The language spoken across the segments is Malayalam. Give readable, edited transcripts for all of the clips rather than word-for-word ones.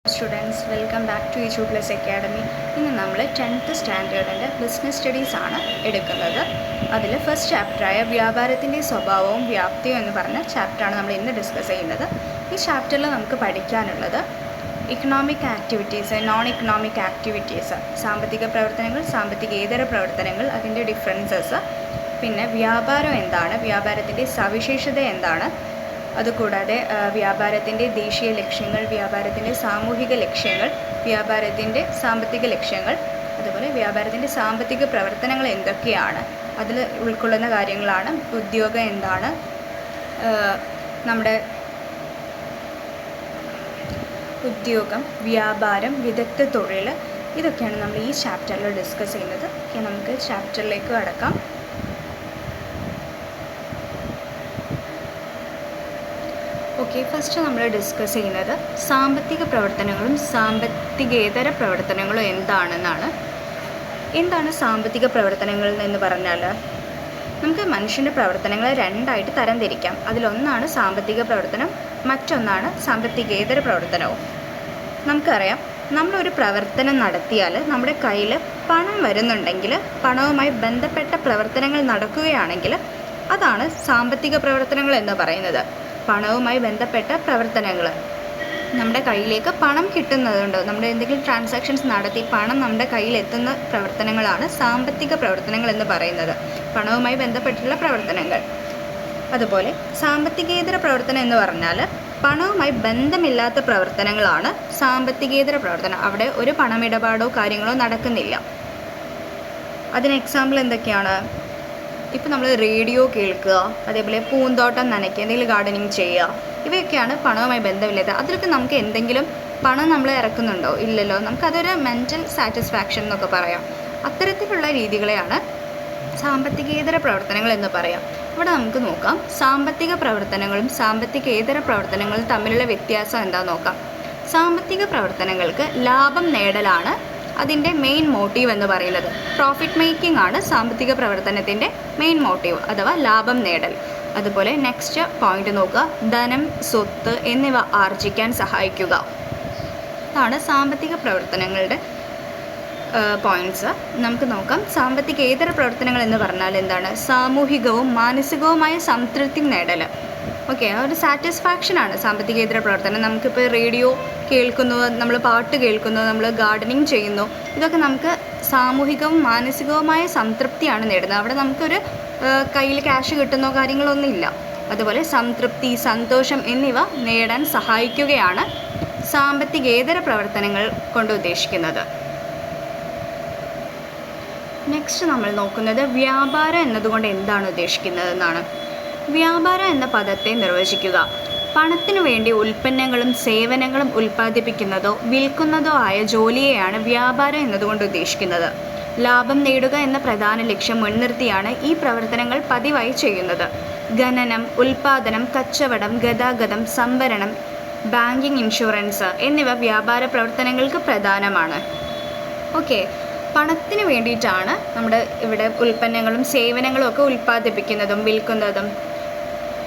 Students welcome back to Ichu Plus Academy. ഇന്ന് നമ്മൾ 10th സ്റ്റാൻഡേർഡിൻ്റെ ബിസിനസ് സ്റ്റഡീസാണ് എടുക്കുന്നത്. അതിൽ ഫസ്റ്റ് ചാപ്റ്ററായ വ്യാപാരത്തിൻ്റെ സ്വഭാവവും വ്യാപ്തിയും എന്ന് പറഞ്ഞ ചാപ്റ്ററാണ് നമ്മൾ ഇന്ന് ഡിസ്കസ് ചെയ്യുന്നത്. ഈ ചാപ്റ്ററിൽ നമുക്ക് പഠിക്കാനുള്ളത് economic activities, non economic activities, സാമ്പത്തിക പ്രവർത്തനങ്ങൾ, സാമ്പത്തികേതര പ്രവർത്തനങ്ങൾ, അതിൻ്റെ ഡിഫറൻസസ്, പിന്നെ വ്യാപാരം എന്താണ്, വ്യാപാരത്തിൻ്റെ സവിശേഷത എന്താണ്, അതുകൂടാതെ വ്യാപാരത്തിൻ്റെ ദേശീയ ലക്ഷ്യങ്ങൾ, വ്യാപാരത്തിൻ്റെ സാമൂഹിക ലക്ഷ്യങ്ങൾ, വ്യാപാരത്തിൻ്റെ സാമ്പത്തിക ലക്ഷ്യങ്ങൾ, അതുപോലെ വ്യാപാരത്തിൻ്റെ സാമ്പത്തിക പ്രവർത്തനങ്ങൾ എന്തൊക്കെയാണ്, അതിൽ ഉൾക്കൊള്ളുന്ന കാര്യങ്ങളാണ്. ഉദ്യോഗം എന്താണ്, നമ്മുടെ ഉദ്യോഗം, വ്യാപാരം, വിദഗ്ധ തൊഴിൽ, ഇതൊക്കെയാണ് നമ്മൾ ഈ ചാപ്റ്ററിൽ ഡിസ്കസ് ചെയ്യുന്നത്. ഓക്കെ, നമുക്ക് ചാപ്റ്ററിലേക്ക് കടക്കാം. ഓക്കെ, ഫസ്റ്റ് നമ്മൾ ഡിസ്കസ് ചെയ്യുന്നത് സാമ്പത്തിക പ്രവർത്തനങ്ങളും സാമ്പത്തികേതര പ്രവർത്തനങ്ങളും എന്താണെന്നാണ്. എന്താണ് സാമ്പത്തിക പ്രവർത്തനങ്ങൾ എന്ന് പറഞ്ഞാൽ, നമുക്ക് മനുഷ്യൻ്റെ പ്രവർത്തനങ്ങളെ രണ്ടായിട്ട് തരംതിരിക്കാം. അതിലൊന്നാണ് സാമ്പത്തിക പ്രവർത്തനം, മറ്റൊന്നാണ് സാമ്പത്തികേതര പ്രവർത്തനവും. നമുക്കറിയാം, നമ്മളൊരു പ്രവർത്തനം നടത്തിയാൽ നമ്മുടെ കയ്യിൽ പണം വരുന്നുണ്ടെങ്കിൽ, പണവുമായി ബന്ധപ്പെട്ട പ്രവർത്തനങ്ങൾ നടക്കുകയാണെങ്കിൽ അതാണ് സാമ്പത്തിക പ്രവർത്തനങ്ങൾ എന്ന് പറയുന്നത്. പണവുമായി ബന്ധപ്പെട്ട പ്രവർത്തനങ്ങൾ, നമ്മുടെ കയ്യിലേക്ക് പണം കിട്ടുന്നതുണ്ട്, നമ്മുടെ എന്തെങ്കിലും ട്രാൻസാക്ഷൻസ് നടത്തി പണം നമ്മുടെ കയ്യിലെത്തുന്ന പ്രവർത്തനങ്ങളാണ് സാമ്പത്തിക പ്രവർത്തനങ്ങൾ എന്ന് പറയുന്നത്, പണവുമായി ബന്ധപ്പെട്ടുള്ള പ്രവർത്തനങ്ങൾ. അതുപോലെ സാമ്പത്തികേതര പ്രവർത്തനം എന്ന് പറഞ്ഞാൽ പണവുമായി ബന്ധമില്ലാത്ത പ്രവർത്തനങ്ങളാണ് സാമ്പത്തികേതര പ്രവർത്തനം. അവിടെ ഒരു പണമിടപാടോ കാര്യങ്ങളോ നടക്കുന്നില്ല. അതിന് എക്സാമ്പിൾ എന്തൊക്കെയാണ്? ഇപ്പോൾ നമ്മൾ റേഡിയോ കേൾക്കുക, അതേപോലെ പൂന്തോട്ടം നനയ്ക്കുക, എന്തെങ്കിലും ഗാർഡനിങ് ചെയ്യുക, ഇവയൊക്കെയാണ് പണവുമായി ബന്ധമില്ലാത്ത. അതിലൊക്കെ നമുക്ക് എന്തെങ്കിലും പണം നമ്മൾ ഇറക്കുന്നുണ്ടോ? ഇല്ലല്ലോ. നമുക്കതൊരു മെൻ്റൽ സാറ്റിസ്ഫാക്ഷൻ എന്നൊക്കെ പറയാം. അത്തരത്തിലുള്ള രീതികളെയാണ് സാമ്പത്തികേതര പ്രവർത്തനങ്ങൾ എന്ന് പറയാം. ഇവിടെ നമുക്ക് നോക്കാം, സാമ്പത്തിക പ്രവർത്തനങ്ങളും സാമ്പത്തികേതര പ്രവർത്തനങ്ങളും തമ്മിലുള്ള വ്യത്യാസം എന്താണെന്ന് നോക്കാം. സാമ്പത്തിക പ്രവർത്തനങ്ങൾക്ക് ലാഭം നേടലാണ് അതിൻ്റെ മെയിൻ മോട്ടീവ് എന്ന് പറയുന്നത്. പ്രോഫിറ്റ് മേക്കിംഗ് ആണ് സാമ്പത്തിക പ്രവർത്തനത്തിൻ്റെ മെയിൻ മോട്ടീവ്, അഥവാ ലാഭം നേടൽ. അതുപോലെ നെക്സ്റ്റ് പോയിന്റ് നോക്കുക, ധനം, സ്വത്ത് എന്നിവ ആർജിക്കാൻ സഹായിക്കുക. ഇതാണ് സാമ്പത്തിക പ്രവർത്തനങ്ങളുടെ പോയിന്റ്സ്. നമുക്ക് നോക്കാം, സാമ്പത്തികേതര പ്രവർത്തനങ്ങൾ എന്ന് പറഞ്ഞാൽ എന്താണ്? സാമൂഹികവും മാനസികവുമായ സംതൃപ്തി നേടൽ. ഓക്കെ, ഒരു സാറ്റിസ്ഫാക്ഷനാണ് സാമ്പത്തികേതര പ്രവർത്തനം. നമുക്കിപ്പോൾ റേഡിയോ കേൾക്കുന്നു, നമ്മൾ പാട്ട് കേൾക്കുന്നു, നമ്മൾ ഗാർഡനിങ് ചെയ്യുന്നു, ഇതൊക്കെ നമുക്ക് സാമൂഹികവും മാനസികവുമായ സംതൃപ്തിയാണ് നേടുന്നത്. അവിടെ നമുക്കൊരു കയ്യിൽ ക്യാഷ് കിട്ടുന്നോ കാര്യങ്ങളൊന്നുമില്ല. അതുപോലെ സംതൃപ്തി, സന്തോഷം എന്നിവ നേടാൻ സഹായിക്കുകയാണ് സാമ്പത്തികേതര പ്രവർത്തനങ്ങൾ കൊണ്ട് ഉദ്ദേശിക്കുന്നത്. നെക്സ്റ്റ് നമ്മൾ നോക്കുന്നത് വ്യാപാരം എന്നതുകൊണ്ട് എന്താണ് ഉദ്ദേശിക്കുന്നതെന്നാണ്. വ്യാപാരം എന്ന പദത്തെ നിർവചിക്കുക. പണത്തിനു വേണ്ടി ഉൽപ്പന്നങ്ങളും സേവനങ്ങളും ഉൽപ്പാദിപ്പിക്കുന്നതോ വിൽക്കുന്നതോ ആയ ജോലിയെയാണ് വ്യാപാരം എന്നതുകൊണ്ട് ഉദ്ദേശിക്കുന്നത്. ലാഭം നേടുക എന്ന പ്രധാന ലക്ഷ്യം മുൻനിർത്തിയാണ് ഈ പ്രവർത്തനങ്ങൾ പതിവായി ചെയ്യുന്നത്. ഖനനം, ഉൽപ്പാദനം, കച്ചവടം, ഗതാഗതം, സംഭരണം, ബാങ്കിങ്, ഇൻഷുറൻസ് എന്നിവ വ്യാപാര പ്രവർത്തനങ്ങൾക്ക് പ്രധാനമാണ്. ഓക്കെ, പണത്തിന് വേണ്ടിയിട്ടാണ് നമ്മുടെ ഇവിടെ ഉൽപ്പന്നങ്ങളും സേവനങ്ങളും ഒക്കെ ഉൽപ്പാദിപ്പിക്കുന്നതും വിൽക്കുന്നതും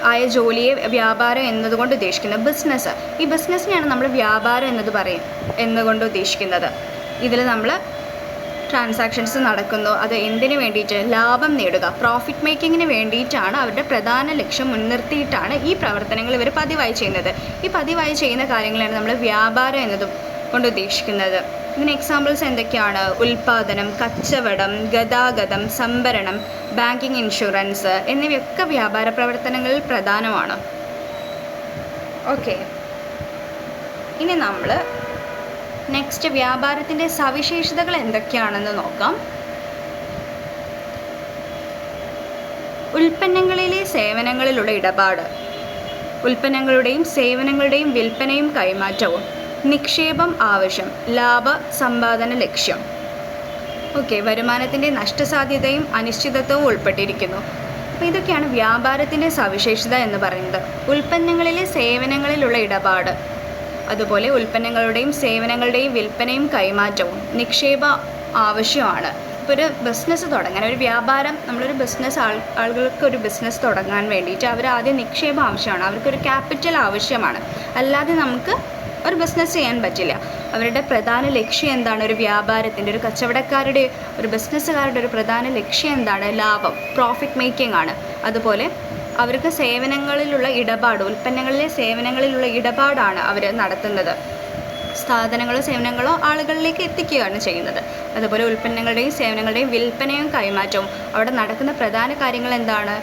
ആയ ജോലിയെ വ്യാപാരം എന്നതുകൊണ്ട് ഉദ്ദേശിക്കുന്നത്. ബിസിനസ്, ഈ ബിസിനസ്സിനെയാണ് നമ്മൾ വ്യാപാരം എന്നുകൊണ്ട് ഉദ്ദേശിക്കുന്നത്. ഇതിൽ നമ്മൾ ട്രാൻസാക്ഷൻസ് നടക്കുന്നു, അത് എന്തിനു വേണ്ടിയിട്ട്? ലാഭം നേടുക, പ്രോഫിറ്റ് മേക്കിങ്ങിന് വേണ്ടിയിട്ടാണ്. അവരുടെ പ്രധാന ലക്ഷ്യം മുൻനിർത്തിയിട്ടാണ് ഈ പ്രവർത്തനങ്ങൾ ഇവർ പതിവായി ചെയ്യുന്നത്. ഈ പതിവായി ചെയ്യുന്ന കാര്യങ്ങളാണ് നമ്മൾ വ്യാപാരം എന്നതും കൊണ്ട് ഉദ്ദേശിക്കുന്നത്. ഇതിന് എക്സാമ്പിൾസ് എന്തൊക്കെയാണ്? ഉൽപ്പാദനം, കച്ചവടം, ഗതാഗതം, സംഭരണം, ബാങ്കിങ്, ഇൻഷുറൻസ് എന്നിവയൊക്കെ വ്യാപാര പ്രവർത്തനങ്ങളിൽ പ്രധാനമാണ്. ഓക്കെ, ഇനി നമ്മൾ നെക്സ്റ്റ് വ്യാപാരത്തിൻ്റെ സവിശേഷതകൾ എന്തൊക്കെയാണെന്ന് നോക്കാം. ഉൽപ്പന്നങ്ങളിലെ സേവനങ്ങളിലുള്ള ഇടപാട്, ഉൽപ്പന്നങ്ങളുടെയും സേവനങ്ങളുടെയും വിൽപ്പനയും കൈമാറ്റവും, നിക്ഷേപം ആവശ്യം, ലാഭ സമ്പാദന ലക്ഷ്യം. ഓക്കെ, വരുമാനത്തിൻ്റെ നഷ്ടസാധ്യതയും അനിശ്ചിതത്വവും ഉൾപ്പെട്ടിരിക്കുന്നു. അപ്പോൾ ഇതൊക്കെയാണ് വ്യാപാരത്തിൻ്റെ സവിശേഷത എന്ന് പറയുന്നത്. ഉൽപ്പന്നങ്ങളിലെ സേവനങ്ങളിലുള്ള ഇടപാട്, അതുപോലെ ഉൽപ്പന്നങ്ങളുടെയും സേവനങ്ങളുടെയും വിൽപ്പനയും കൈമാറ്റവും, നിക്ഷേപ ആവശ്യമാണ്. ഇപ്പോൾ ഒരു ബിസിനസ് തുടങ്ങാൻ, ഒരു വ്യാപാരം, നമ്മളൊരു ബിസിനസ് ആളുകൾക്ക് ഒരു ബിസിനസ് തുടങ്ങാൻ വേണ്ടിയിട്ട് അവർ ആദ്യം നിക്ഷേപം ആവശ്യമാണ്, അവർക്കൊരു ക്യാപിറ്റൽ ആവശ്യമാണ്. അല്ലാതെ നമുക്ക് ഒരു ബിസിനസ് ചെയ്യാൻ പറ്റില്ല. അവരുടെ പ്രധാന ലക്ഷ്യം എന്താണ്? ഒരു വ്യാപാരത്തിൻ്റെ, ഒരു കച്ചവടക്കാരുടെ, ഒരു ബിസിനസ്സുകാരുടെ ഒരു പ്രധാന ലക്ഷ്യം എന്താണ്? ലാഭം, പ്രോഫിറ്റ് മേക്കിംഗ് ആണ്. അതുപോലെ അവർക്ക് സേവനങ്ങളിലുള്ള ഇടപാട്, ഉൽപ്പന്നങ്ങളിലെ സേവനങ്ങളിലുള്ള ഇടപാടാണ് അവർ നടത്തുന്നത്. സാധനങ്ങളോ സേവനങ്ങളോ ആളുകളിലേക്ക് എത്തിക്കുകയാണ് ചെയ്യുന്നത്. അതുപോലെ ഉൽപ്പന്നങ്ങളുടെയും സേവനങ്ങളുടെയും വിൽപ്പനയും കൈമാറ്റവും അവിടെ നടക്കുന്ന പ്രധാന കാര്യങ്ങൾ എന്താണ്?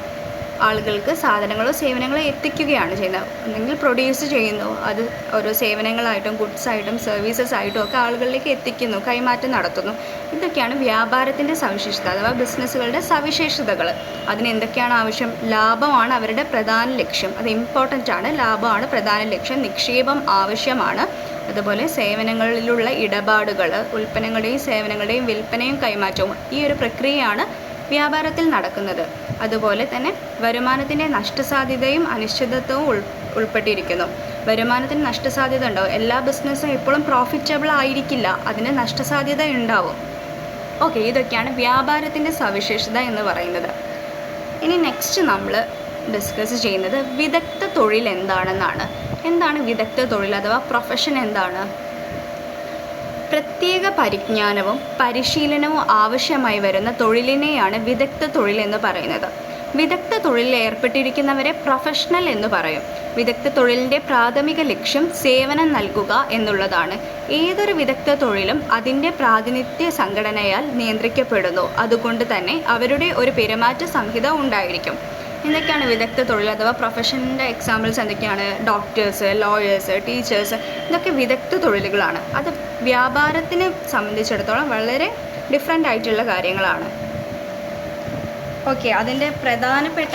ആളുകൾക്ക് സാധനങ്ങളോ സേവനങ്ങളോ എത്തിക്കുകയാണ് ചെയ്യുന്നത്. ഒന്നെങ്കിൽ പ്രൊഡ്യൂസ് ചെയ്യുന്നു, അത് ഓരോ സേവനങ്ങളായിട്ടും ഗുഡ്സായിട്ടും സർവീസസ് ആയിട്ടും ഒക്കെ ആളുകളിലേക്ക് എത്തിക്കുന്നു, കൈമാറ്റം നടത്തുന്നു. ഇതൊക്കെയാണ് വ്യാപാരത്തിൻ്റെ സവിശേഷത അഥവാ ബിസിനസ്സുകളുടെ സവിശേഷതകൾ. അതിന് എന്തൊക്കെയാണ് ആവശ്യം? ലാഭമാണ് അവരുടെ പ്രധാന ലക്ഷ്യം, അത് ഇമ്പോർട്ടൻ്റ് ആണ്. ലാഭമാണ് പ്രധാന ലക്ഷ്യം. നിക്ഷേപം ആവശ്യമാണ്. അതുപോലെ സേവനങ്ങളിലുള്ള ഇടപാടുകൾ, ഉൽപ്പന്നങ്ങളുടെയും സേവനങ്ങളുടെയും വിൽപ്പനയും കൈമാറ്റവും, ഈ ഒരു പ്രക്രിയയാണ് വ്യാപാരത്തിൽ നടക്കുന്നത്. അതുപോലെ തന്നെ വരുമാനത്തിൻ്റെ നഷ്ടസാധ്യതയും അനിശ്ചിതത്വവും ഉൾപ്പെട്ടിരിക്കുന്നു. വരുമാനത്തിന് നഷ്ടസാധ്യത ഉണ്ടാവും. എല്ലാ ബിസിനസ്സും എപ്പോഴും പ്രോഫിറ്റബിൾ ആയിരിക്കില്ല, അതിന് നഷ്ടസാധ്യത ഉണ്ടാവും. ഓക്കെ, ഇതൊക്കെയാണ് വ്യാപാരത്തിൻ്റെ സവിശേഷത എന്ന് പറയുന്നത്. ഇനി നെക്സ്റ്റ് നമ്മൾ ഡിസ്കസ് ചെയ്യുന്നത് വിദഗ്ധ തൊഴിൽ എന്താണെന്നാണ്. എന്താണ് വിദഗ്ധ തൊഴിൽ അഥവാ പ്രൊഫഷൻ എന്താണ്? പ്രത്യേക പരിജ്ഞാനവും പരിശീലനവും ആവശ്യമായി വരുന്ന തൊഴിലിനെയാണ് വിദഗ്ധ തൊഴിൽ എന്ന് പറയുന്നത്. വിദഗ്ധ തൊഴിലിൽ ഏർപ്പെട്ടിരിക്കുന്നവരെ പ്രൊഫഷണൽ എന്ന് പറയും. വിദഗ്ധ തൊഴിലിൻ്റെ പ്രാഥമിക ലക്ഷ്യം സേവനം നൽകുക എന്നുള്ളതാണ്. ഏതൊരു വിദഗ്ധ തൊഴിലും അതിൻ്റെ പ്രാതിനിധ്യ സംഘടനയാൽ നിയന്ത്രിക്കപ്പെടുന്നു. അതുകൊണ്ട് തന്നെ അവരുടെ ഒരു പെരുമാറ്റ സംഹിത ഉണ്ടായിരിക്കും. എന്തൊക്കെയാണ് വിദഗ്ധ തൊഴിൽ അഥവാ പ്രൊഫഷൻ്റെ എക്സാമ്പിൾസ് എന്തൊക്കെയാണ്? ഡോക്ടേഴ്സ്, ലോയേഴ്സ്, ടീച്ചേഴ്സ്, ഇതൊക്കെ വിദഗ്ധ തൊഴിലുകളാണ്. അത് വ്യാപാരത്തിനെ സംബന്ധിച്ചിടത്തോളം വളരെ ഡിഫറെൻ്റ് ആയിട്ടുള്ള കാര്യങ്ങളാണ്. ഓക്കെ, അതിൻ്റെ പ്രധാനപ്പെട്ട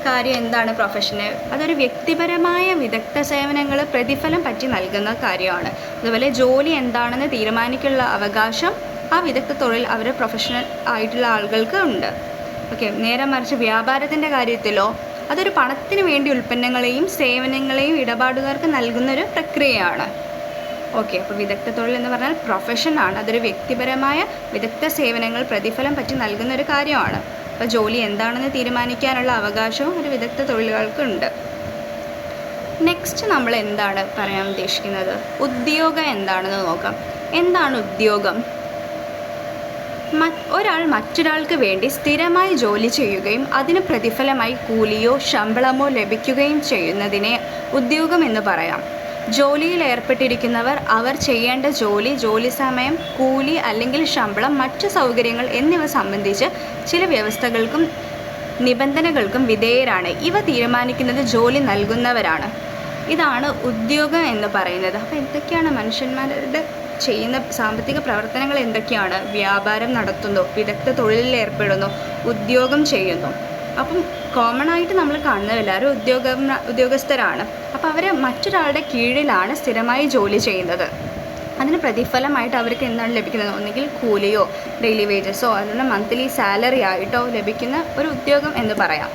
കാര്യം എന്താണ്? പ്രൊഫഷന് അതൊരു വ്യക്തിപരമായ വിദഗ്ധ സേവനങ്ങൾ പ്രതിഫലം പറ്റി നൽകുന്ന കാര്യമാണ്. അതുപോലെ ജോലി എന്താണെന്ന് തീരുമാനിക്കാനുള്ള അവകാശം ആ വിദഗ്ധ തൊഴിൽ അവരുടെ പ്രൊഫഷണൽ ആയിട്ടുള്ള ആളുകൾക്ക് ഉണ്ട്. ഓക്കെ, നേരെ മറിച്ച് വ്യാപാരത്തിൻ്റെ കാര്യത്തിലോ അതൊരു പണത്തിന് വേണ്ടി ഉൽപ്പന്നങ്ങളെയും സേവനങ്ങളെയും ഇടപാടുകാർക്ക് നൽകുന്നൊരു പ്രക്രിയയാണ്. ഓക്കെ, അപ്പോൾ വിദഗ്ധ തൊഴിൽ എന്ന് പറഞ്ഞാൽ പ്രൊഫഷനാണ്. അതൊരു വ്യക്തിപരമായ വിദഗ്ധ സേവനങ്ങൾ പ്രതിഫലം പറ്റി നൽകുന്നൊരു കാര്യമാണ്. അപ്പോൾ ജോലി എന്താണെന്ന് തീരുമാനിക്കാനുള്ള അവകാശവും ഒരു വിദഗ്ധ തൊഴിലുകൾക്കുണ്ട്. നെക്സ്റ്റ് നമ്മൾ എന്താണ് പറയാൻ ഉദ്ദേശിക്കുന്നത്? ഉദ്യോഗം എന്താണെന്ന് നോക്കാം. എന്താണ് ഉദ്യോഗം? ഒരാൾ മറ്റൊരാൾക്ക് വേണ്ടി സ്ഥിരമായി ജോലി ചെയ്യുകയും അതിന് പ്രതിഫലമായി കൂലിയോ ശമ്പളമോ ലഭിക്കുകയും ചെയ്യുന്നതിനെ ഉദ്യോഗം എന്ന് പറയാം. ജോലിയിൽ ഏർപ്പെട്ടിരിക്കുന്നവർ അവർ ചെയ്യേണ്ട ജോലി, ജോലി സമയം, കൂലി അല്ലെങ്കിൽ ശമ്പളം, മറ്റു സൗകര്യങ്ങൾ എന്നിവ സംബന്ധിച്ച് ചില വ്യവസ്ഥകൾക്കും നിബന്ധനകൾക്കും വിധേയരാണ്. ഇവ തീരുമാനിക്കുന്നത് ജോലി നൽകുന്നവരാണ്. ഇതാണ് ഉദ്യോഗം എന്ന് പറയുന്നത്. അപ്പോൾ എന്തൊക്കെയാണ് മനുഷ്യന്മാരുടെ ചെയ്യുന്ന സാമ്പത്തിക പ്രവർത്തനങ്ങൾ എന്തൊക്കെയാണ്? വ്യാപാരം നടത്തുന്നു, വിദഗ്ധ തൊഴിലിൽ ഏർപ്പെടുന്നു, ഉദ്യോഗം ചെയ്യുന്നു. അപ്പം കോമൺ ആയിട്ട് നമ്മൾ കാണുന്നത് എല്ലാവരും ഉദ്യോഗസ്ഥരാണ്. അപ്പോൾ അവർ മറ്റൊരാളുടെ കീഴിലാണ് സ്ഥിരമായി ജോലി ചെയ്യുന്നത്. അതിന് പ്രതിഫലമായിട്ട് അവർക്ക് എന്താണ് ലഭിക്കുന്നത്? ഒന്നുകിൽ കൂലിയോ ഡെയിലി വേജസോ അല്ലെങ്കിൽ മന്ത്ലി സാലറി ആയിട്ടോ ലഭിക്കുന്ന ഒരു ഉദ്യോഗം എന്ന് പറയാം.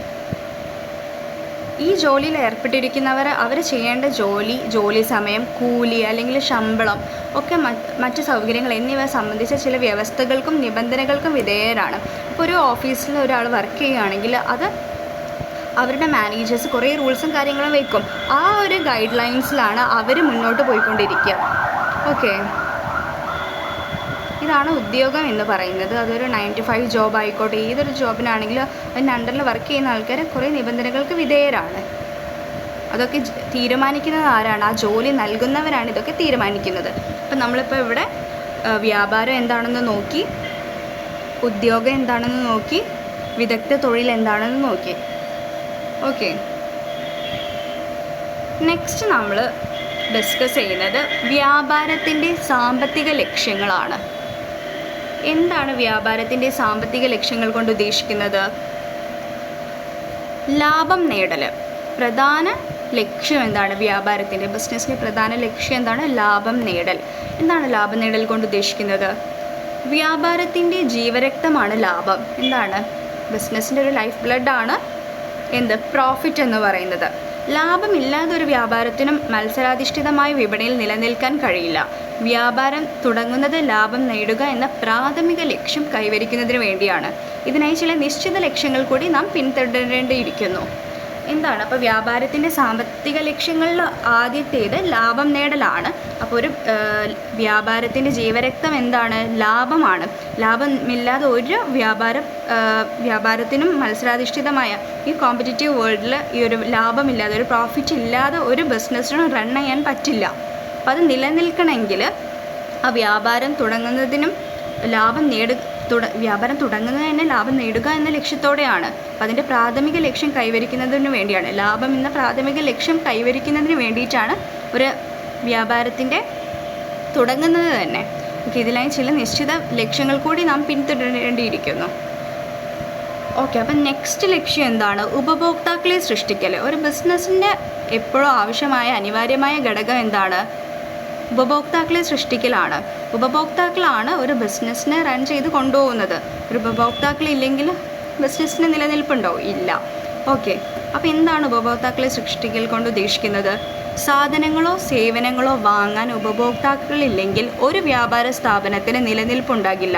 ഈ ജോലിയിൽ ഏർപ്പെട്ടിരിക്കുന്നവർ അവർ ചെയ്യേണ്ട ജോലി, ജോലി സമയം, കൂലി അല്ലെങ്കിൽ ശമ്പളം ഒക്കെ മറ്റ് സൗകര്യങ്ങൾ എന്നിവ സംബന്ധിച്ച ചില വ്യവസ്ഥകൾക്കും നിബന്ധനകൾക്കും വിധേയരാണ്. ഇപ്പോൾ ഒരു ഓഫീസിൽ ഒരാൾ വർക്ക് ചെയ്യുകയാണെങ്കിൽ അത് അവരുടെ മാനേജേഴ്സ് കുറേ റൂൾസും കാര്യങ്ങളും വയ്ക്കും. ആ ഒരു ഗൈഡ് ലൈൻസിലാണ് അവർ മുന്നോട്ട് പോയിക്കൊണ്ടിരിക്കുക. ഓക്കെ, ഇതാണ് ഉദ്യോഗം എന്ന് പറയുന്നത്. അതൊരു 9 to 5 ജോബ് ആയിക്കോട്ടെ, ഏതൊരു ജോബിനാണെങ്കിലും അതിൻ്റെ അണ്ടറിൽ വർക്ക് ചെയ്യുന്ന ആൾക്കാർ കുറേ നിബന്ധനകൾക്ക് വിധേയരാണ്. അതൊക്കെ തീരുമാനിക്കുന്നത് ആരാണ്? ആ ജോലി നൽകുന്നവരാണ് ഇതൊക്കെ തീരുമാനിക്കുന്നത്. അപ്പം നമ്മളിപ്പോൾ ഇവിടെ വ്യാപാരം എന്താണെന്ന് നോക്കി, ഉദ്യോഗം എന്താണെന്ന് നോക്കി, വിദഗ്ധ തൊഴിൽ എന്താണെന്ന് നോക്കി. ഓക്കെ, നെക്സ്റ്റ് നമ്മൾ ഡിസ്കസ് ചെയ്യുന്നത് വ്യാപാരത്തിൻ്റെ സാമ്പത്തിക ലക്ഷ്യങ്ങളാണ്. എന്താണ് വ്യാപാരത്തിൻ്റെ സാമ്പത്തിക ലക്ഷ്യങ്ങൾ കൊണ്ട് ഉദ്ദേശിക്കുന്നത്? ലാഭം നേടൽ. പ്രധാന ലക്ഷ്യം എന്താണ്? വ്യാപാരത്തിൻ്റെ, ബിസിനസ്സിൻ്റെ പ്രധാന ലക്ഷ്യം എന്താണ്? ലാഭം നേടൽ. എന്താണ് ലാഭം നേടൽ കൊണ്ട് ഉദ്ദേശിക്കുന്നത്? വ്യാപാരത്തിൻ്റെ ജീവരക്തമാണ് ലാഭം. എന്താണ്? ബിസിനസ്സിൻ്റെ ഒരു ലൈഫ് ബ്ലഡാണ് എന്ത്? പ്രോഫിറ്റ് എന്ന് പറയുന്നത്. ലാഭമില്ലാതെ ഒരു വ്യാപാരത്തിനും മത്സരാധിഷ്ഠിതമായ വിപണിയിൽ നിലനിൽക്കാൻ കഴിയില്ല. വ്യാപാരം തുടങ്ങുന്നത് ലാഭം നേടുക എന്ന പ്രാഥമിക ലക്ഷ്യം കൈവരിക്കുന്നതിന് വേണ്ടിയാണ്. ഇതിനായി ചില നിശ്ചിത ലക്ഷ്യങ്ങൾ കൂടി നാം പിന്തുടരേണ്ടിയിരിക്കുന്നു. എന്താണ് അപ്പോൾ വ്യാപാരത്തിൻ്റെ സാമ്പത്തിക ലക്ഷ്യങ്ങളിൽ ആദ്യത്തേത് ലാഭം നേടലാണ്. അപ്പോൾ ഒരു വ്യാപാരത്തിൻ്റെ ജീവരക്തം എന്താണ്? ലാഭമാണ്. ലാഭമില്ലാതെ ഒരു വ്യാപാരത്തിനും മത്സരാധിഷ്ഠിതമായ ഈ കോമ്പറ്റീറ്റീവ് വേൾഡിൽ ഈ ഒരു ലാഭമില്ലാതെ, ഒരു പ്രോഫിറ്റ് ഇല്ലാതെ ഒരു ബിസിനസ്സിനും റൺ ചെയ്യാൻ പറ്റില്ല. അപ്പോൾ അത് നിലനിൽക്കണമെങ്കിൽ ആ വ്യാപാരം തുടങ്ങുന്നതിനും വ്യാപാരം തുടങ്ങുന്നത് തന്നെ ലാഭം നേടുക എന്ന ലക്ഷ്യത്തോടെയാണ്. അപ്പം അതിൻ്റെ പ്രാഥമിക ലക്ഷ്യം കൈവരിക്കുന്നതിന് വേണ്ടിയാണ്, ലാഭം എന്ന പ്രാഥമിക ലക്ഷ്യം കൈവരിക്കുന്നതിന് വേണ്ടിയിട്ടാണ് ഒരു വ്യാപാരത്തിൻ്റെ തുടങ്ങുന്നത് തന്നെ. ഇതിലായി ചില നിശ്ചിത ലക്ഷ്യങ്ങൾ കൂടി നാം പിന്തുടരേണ്ടിയിരിക്കുന്നു. ഓക്കെ, അപ്പം നെക്സ്റ്റ് ലക്ഷ്യം എന്താണ്? ഉപഭോക്താക്കളെ സൃഷ്ടിക്കൽ. ഒരു ബിസിനസ്സിൻ്റെ എപ്പോഴും ആവശ്യമായ അനിവാര്യമായ ഘടകം എന്താണ്? ഉപഭോക്താക്കളെ സൃഷ്ടിക്കലാണ്. ഉപഭോക്താക്കളാണ് ഒരു ബിസിനസ്സിനെ റൺ ചെയ്ത് കൊണ്ടുപോകുന്നത്. ഒരു ഉപഭോക്താക്കളില്ലെങ്കിൽ ബിസിനസ്സിന് നിലനിൽപ്പുണ്ടോ? ഇല്ല. ഓക്കെ, അപ്പോൾ എന്താണ് ഉപഭോക്താക്കളെ സൃഷ്ടിക്കൽ കൊണ്ട് ഉദ്ദേശിക്കുന്നത്? സാധനങ്ങളോ സേവനങ്ങളോ വാങ്ങാൻ ഉപഭോക്താക്കളില്ലെങ്കിൽ ഒരു വ്യാപാര സ്ഥാപനത്തിന് നിലനിൽപ്പുണ്ടാകില്ല.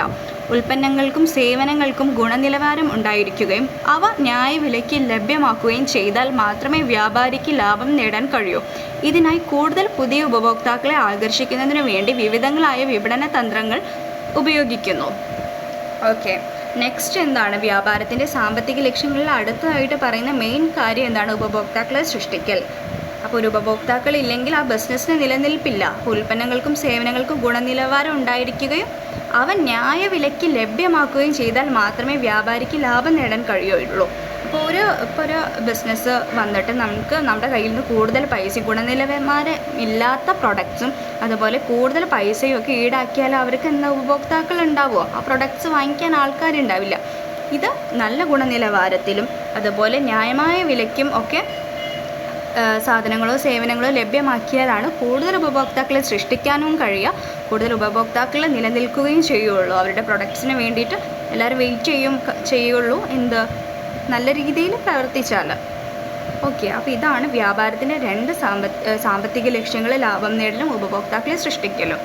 ഉൽപ്പന്നങ്ങൾക്കും സേവനങ്ങൾക്കും ഗുണനിലവാരം ഉണ്ടായിരിക്കുകയും അവ ന്യായവിലയ്ക്ക് ലഭ്യമാക്കുകയും ചെയ്താൽ മാത്രമേ വ്യാപാരിക്ക് ലാഭം നേടാൻ കഴിയൂ. ഇതിനായി കൂടുതൽ പുതിയ ഉപഭോക്താക്കളെ ആകർഷിക്കുന്നതിനു വേണ്ടി വിവിധങ്ങളായ വിപണന തന്ത്രങ്ങൾ ഉപയോഗിക്കുന്നു. ഓക്കെ, നെക്സ്റ്റ് എന്താണ്? വ്യാപാരത്തിൻ്റെ സാമ്പത്തിക ലക്ഷ്യങ്ങളിൽ അടുത്തതായിട്ട് പറയുന്ന മെയിൻ കാര്യം എന്താണ്? ഉപഭോക്താക്കളെ സൃഷ്ടിക്കൽ. അപ്പോൾ ഒരു ഉപഭോക്താക്കളില്ലെങ്കിൽ ആ ബിസിനസ്സിന് നിലനിൽപ്പില്ല. ഉൽപ്പന്നങ്ങൾക്കും സേവനങ്ങൾക്കും ഗുണനിലവാരം ഉണ്ടായിരിക്കുകയും അവ ന്യായവിലയ്ക്ക് ലഭ്യമാക്കുകയും ചെയ്താൽ മാത്രമേ വ്യാപാരിക്ക് ലാഭം നേടാൻ കഴിയുള്ളൂ. ഇപ്പോൾ ഒരു ബിസിനസ് വന്നിട്ട് നമുക്ക് നമ്മുടെ കയ്യിൽ നിന്ന് കൂടുതൽ പൈസ, ഗുണനിലവാരം ഇല്ലാത്ത പ്രൊഡക്ട്സും അതുപോലെ കൂടുതൽ പൈസയും ഒക്കെ ഈടാക്കിയാൽ അവർക്ക് എന്താ ഉപഭോക്താക്കൾ ഉണ്ടാവുമോ? ആ പ്രൊഡക്ട്സ് വാങ്ങിക്കാൻ ആൾക്കാരുണ്ടാവില്ല. ഇത് നല്ല ഗുണനിലവാരത്തിലും അതുപോലെ ന്യായമായ വിലയ്ക്കും ഒക്കെ സാധനങ്ങളോ സേവനങ്ങളോ ലഭ്യമാക്കിയാലാണ് കൂടുതൽ ഉപഭോക്താക്കളെ സൃഷ്ടിക്കാനും കഴിയുക, കൂടുതൽ ഉപഭോക്താക്കൾ നിലനിൽക്കുകയും ചെയ്യുള്ളൂ. അവരുടെ പ്രൊഡക്ട്സിന് വേണ്ടിയിട്ട് എല്ലാവരും വെയിറ്റ് ചെയ്യുള്ളൂ. നല്ല രീതിയിൽ പ്രവർത്തിച്ചാൽ. ഓക്കെ, അപ്പോൾ ഇതാണ് വ്യാപാരത്തിൻ്റെ രണ്ട് സാമ്പത്തിക ലക്ഷ്യങ്ങൾ: ലാഭം നേടലും ഉപഭോക്താക്കളെ സൃഷ്ടിക്കലും.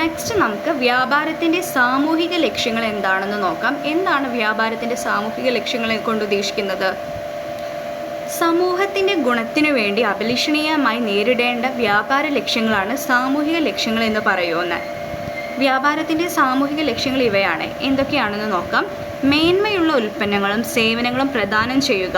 നെക്സ്റ്റ് നമുക്ക് വ്യാപാരത്തിൻ്റെ സാമൂഹിക ലക്ഷ്യങ്ങൾ എന്താണെന്ന് നോക്കാം. എന്താണ് വ്യാപാരത്തിൻ്റെ സാമൂഹിക ലക്ഷ്യങ്ങളെ കൊണ്ട് ഉദ്ദേശിക്കുന്നത്? സമൂഹത്തിൻ്റെ ഗുണത്തിനു വേണ്ടി അഭിലഷണീയമായി നേരിടേണ്ട വ്യാപാര ലക്ഷ്യങ്ങളാണ് സാമൂഹിക ലക്ഷ്യങ്ങൾ എന്ന് പറയുന്നത്. വ്യാപാരത്തിൻ്റെ സാമൂഹിക ലക്ഷ്യങ്ങൾ ഇവയാണ്. എന്തൊക്കെയാണെന്ന് നോക്കാം. മേന്മയുള്ള ഉൽപ്പന്നങ്ങളും സേവനങ്ങളും പ്രദാനം ചെയ്യുക.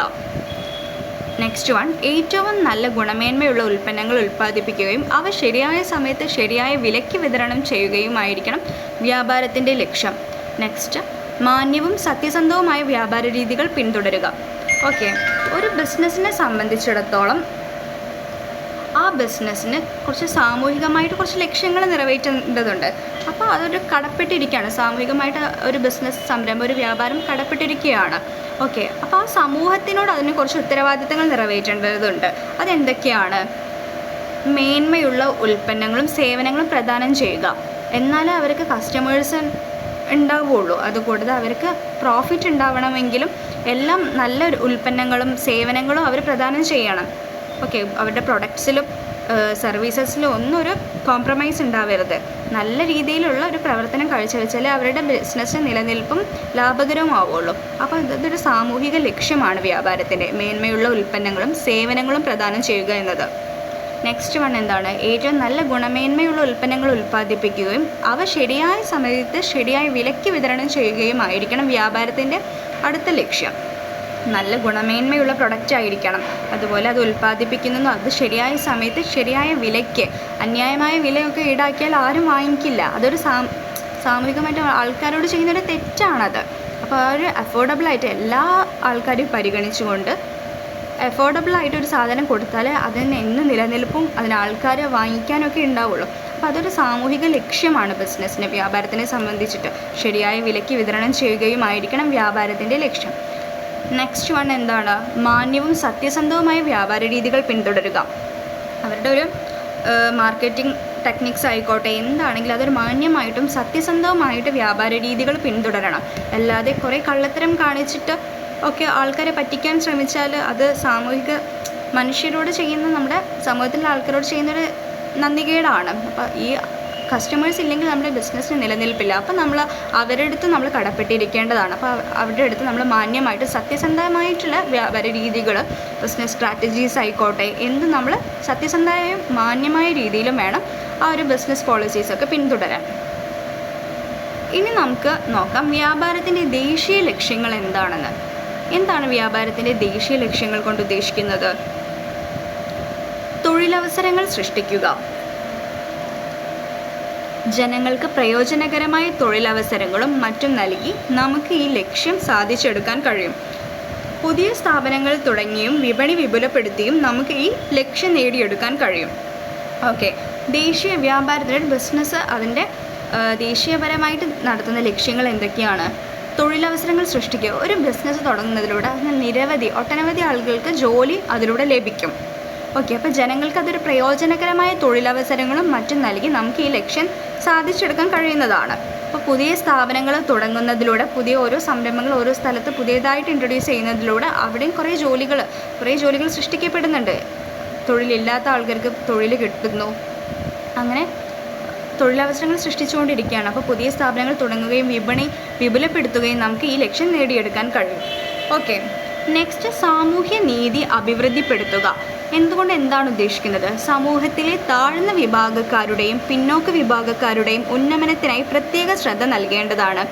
നെക്സ്റ്റ് വൺ, ഏറ്റവും നല്ല ഗുണമേന്മയുള്ള ഉൽപ്പന്നങ്ങൾ ഉൽപ്പാദിപ്പിക്കുകയും അവ ശരിയായ സമയത്ത് ശരിയായ വിലയ്ക്ക് വിതരണം ചെയ്യുകയുമായിരിക്കണം വ്യാപാരത്തിൻ്റെ ലക്ഷ്യം. നെക്സ്റ്റ്, മാന്യവും സത്യസന്ധവുമായ വ്യാപാര രീതികൾ പിന്തുടരുക. ഓക്കെ, ഒരു ബിസിനസ്സിനെ സംബന്ധിച്ചിടത്തോളം ആ ബിസിനസ്സിന് കുറച്ച് സാമൂഹികമായിട്ട് കുറച്ച് ലക്ഷ്യങ്ങൾ നിറവേറ്റേണ്ടതുണ്ട്. അപ്പോൾ അതൊരു കടപ്പെട്ടിരിക്കുകയാണ്. സാമൂഹികമായിട്ട് ഒരു ബിസിനസ് സംരംഭം, ഒരു വ്യാപാരം കടപ്പെട്ടിരിക്കുകയാണ്. ഓക്കെ, അപ്പോൾ ആ സമൂഹത്തിനോട് അതിന് കുറച്ച് ഉത്തരവാദിത്തങ്ങൾ നിറവേറ്റേണ്ടതുണ്ട്. അതെന്തൊക്കെയാണ്? മേന്മയുള്ള ഉൽപ്പന്നങ്ങളും സേവനങ്ങളും പ്രദാനം ചെയ്യുക. എന്നാലേ അവർക്ക് കസ്റ്റമേഴ്സ് ഉണ്ടാവുകയുള്ളൂ. അതുകൂടാതെ അവർക്ക് പ്രോഫിറ്റ് ഉണ്ടാവണമെങ്കിലും എല്ലാം നല്ല ഉൽപ്പന്നങ്ങളും സേവനങ്ങളും അവർ പ്രദാനം ചെയ്യണം. ഓക്കെ, അവരുടെ പ്രൊഡക്ട്സിലും സർവീസസിലും ഒന്നും ഒരു കോംപ്രമൈസ് ഉണ്ടാവരുത്. നല്ല രീതിയിലുള്ള ഒരു പ്രവർത്തനം കാഴ്ചവെച്ചാലേ അവരുടെ ബിസിനസ്സിന് നിലനിൽപ്പും ലാഭകരമാവുള്ളൂ. അപ്പോൾ ഇതൊരു സാമൂഹിക ലക്ഷ്യമാണ് വ്യാപാരത്തിൻ്റെ, മേന്മയുള്ള ഉൽപ്പന്നങ്ങളും സേവനങ്ങളും പ്രദാനം ചെയ്യുക എന്നത്. നെക്സ്റ്റ് വൺ എന്താണ്? ഏറ്റവും നല്ല ഗുണമേന്മയുള്ള ഉൽപ്പന്നങ്ങൾ ഉൽപ്പാദിപ്പിക്കുകയും അവ ശരിയായ സമയത്ത് ശരിയായ വിലയ്ക്ക് വിതരണം ചെയ്യുകയുമായിരിക്കണം വ്യാപാരത്തിൻ്റെ അടുത്ത ലക്ഷ്യം. നല്ല ഗുണമേന്മയുള്ള പ്രൊഡക്റ്റ് ആയിരിക്കണം. അതുപോലെ അത് ഉൽപ്പാദിപ്പിക്കുന്നതും അത് ശരിയായ സമയത്ത് ശരിയായ വിലയ്ക്ക്. അന്യായമായ വിലയൊക്കെ ഈടാക്കിയാൽ ആരും വാങ്ങിക്കില്ല. അതൊരു സാമൂഹികമായിട്ട് ആൾക്കാരോട് ചെയ്യുന്നൊരു തെറ്റാണത്. അപ്പോൾ ആ ഒരു അഫോർഡബിളായിട്ട് എല്ലാ ആൾക്കാരെയും പരിഗണിച്ചുകൊണ്ട് അഫോർഡബിളായിട്ടൊരു സാധനം കൊടുത്താൽ അതിന് എന്ന് നിലനിൽപ്പും അതിന് ആൾക്കാർ വാങ്ങിക്കാനൊക്കെ ഉണ്ടാവുള്ളൂ. അപ്പോൾ അതൊരു സാമൂഹിക ലക്ഷ്യമാണ് ബിസിനസ്സിന്, വ്യാപാരത്തിനെ സംബന്ധിച്ചിട്ട്. ശരിയായ വിലയ്ക്ക് വിതരണം ചെയ്യുകയുമായിരിക്കണം വ്യാപാരത്തിൻ്റെ ലക്ഷ്യം. നെക്സ്റ്റ് വൺ എന്താണ്? മാന്യവും സത്യസന്ധവുമായ വ്യാപാര രീതികൾ പിന്തുടരുക. അവരുടെ ഒരു മാർക്കറ്റിംഗ് ടെക്നിക്സ് ആയിക്കോട്ടെ, എന്താണെങ്കിലും അതൊരു മാന്യമായിട്ടും സത്യസന്ധവുമായിട്ട് വ്യാപാര രീതികൾ പിന്തുടരണം. അല്ലാതെ കുറേ കള്ളത്തരം കാണിച്ചിട്ട് ഒക്കെ ആൾക്കാരെ പറ്റിക്കാൻ ശ്രമിച്ചാൽ അത് മനുഷ്യരോട് ചെയ്യുന്ന, നമ്മുടെ സമൂഹത്തിലെ ആൾക്കാരോട് ചെയ്യുന്നൊരു നന്ദികേടാണ്. അപ്പോൾ ഈ കസ്റ്റമേഴ്സ് ഇല്ലെങ്കിൽ നമ്മുടെ ബിസിനസ്സിന് നിലനിൽപ്പില്ല. അപ്പോൾ നമ്മൾ അവരുടെ അടുത്ത് നമ്മൾ കടപ്പെട്ടിരിക്കേണ്ടതാണ്. അപ്പോൾ അവരുടെ അടുത്ത് നമ്മൾ മാന്യമായിട്ട് സത്യസന്ധമായിട്ടുള്ള വ്യാപാര രീതികൾ, ബിസിനസ് സ്ട്രാറ്റജീസ് ആയിക്കോട്ടെ, എന്ത് നമ്മൾ സത്യസന്ധമായും മാന്യമായ രീതിയിലും വേണം ആ ഒരു ബിസിനസ് പോളിസീസൊക്കെ പിന്തുടരാൻ. ഇനി നമുക്ക് നോക്കാം വ്യാപാരത്തിൻ്റെ ദേശീയ ലക്ഷ്യങ്ങൾ എന്താണെന്ന്. എന്താണ് വ്യാപാരത്തിൻ്റെ ദേശീയ ലക്ഷ്യങ്ങൾ കൊണ്ട് ഉദ്ദേശിക്കുന്നത്? തൊഴിലവസരങ്ങൾ സൃഷ്ടിക്കുക, ജനങ്ങൾക്ക് പ്രയോജനകരമായ തൊഴിലവസരങ്ങളും മറ്റും നൽകി നമുക്ക് ഈ ലക്ഷ്യം സാധിച്ചെടുക്കാൻ കഴിയും. പുതിയ സ്ഥാപനങ്ങൾ തുടങ്ങിയും വിപണി വിപുലപ്പെടുത്തിയും നമുക്ക് ഈ ലക്ഷ്യം നേടിയെടുക്കാൻ കഴിയും. ഓക്കെ, ദേശീയ വ്യാപാരത്തിൻ്റെ ബിസിനസ് അതിൻ്റെ ദേശീയപരമായിട്ട് നടത്തുന്ന ലക്ഷ്യങ്ങൾ എന്തൊക്കെയാണ്? തൊഴിലവസരങ്ങൾ സൃഷ്ടിക്കുക. ഒരു ബിസിനസ് തുടങ്ങുന്നതിലൂടെ അതിന് ഒട്ടനവധി ആളുകൾക്ക് ജോലി അതിലൂടെ ലഭിക്കും. ഓക്കെ, അപ്പോൾ ജനങ്ങൾക്ക് അതൊരു പ്രയോജനകരമായ തൊഴിലവസരങ്ങളും മറ്റും നൽകി നമുക്ക് ഈ ലക്ഷ്യം സാധിച്ചെടുക്കാൻ കഴിയുന്നതാണ്. അപ്പോൾ പുതിയ സ്ഥാപനങ്ങൾ തുടങ്ങുന്നതിലൂടെ, പുതിയ ഓരോ സംരംഭങ്ങൾ ഓരോ സ്ഥലത്ത് പുതിയതായിട്ട് ഇൻട്രൊഡ്യൂസ് ചെയ്യുന്നതിലൂടെ അവിടെയും കുറേ ജോലികൾ സൃഷ്ടിക്കപ്പെടുന്നുണ്ട്. തൊഴിലില്ലാത്ത ആൾക്കാർക്ക് തൊഴിൽ കിട്ടുന്നു. അങ്ങനെ തൊഴിലവസരങ്ങൾ സൃഷ്ടിച്ചുകൊണ്ടിരിക്കുകയാണ്. അപ്പോൾ പുതിയ സ്ഥാപനങ്ങൾ തുടങ്ങുകയും വിപണി വിപുലപ്പെടുത്തുകയും നമുക്ക് ഈ ലക്ഷ്യം നേടിയെടുക്കാൻ കഴിയും. ഓക്കെ, നെക്സ്റ്റ് സാമൂഹ്യ നീതി അഭിവൃദ്ധിപ്പെടുത്തുക. എന്താണ് ഉദ്ദേശിക്കുന്നത്? സമൂഹത്തിലെ താഴ്ന്ന വിഭാഗക്കാരുടെയും പിന്നോക്ക വിഭാഗക്കാരുടെയും ഉന്നമനത്തിനായി പ്രത്യേക ശ്രദ്ധ നൽകേണ്ടതാണ്.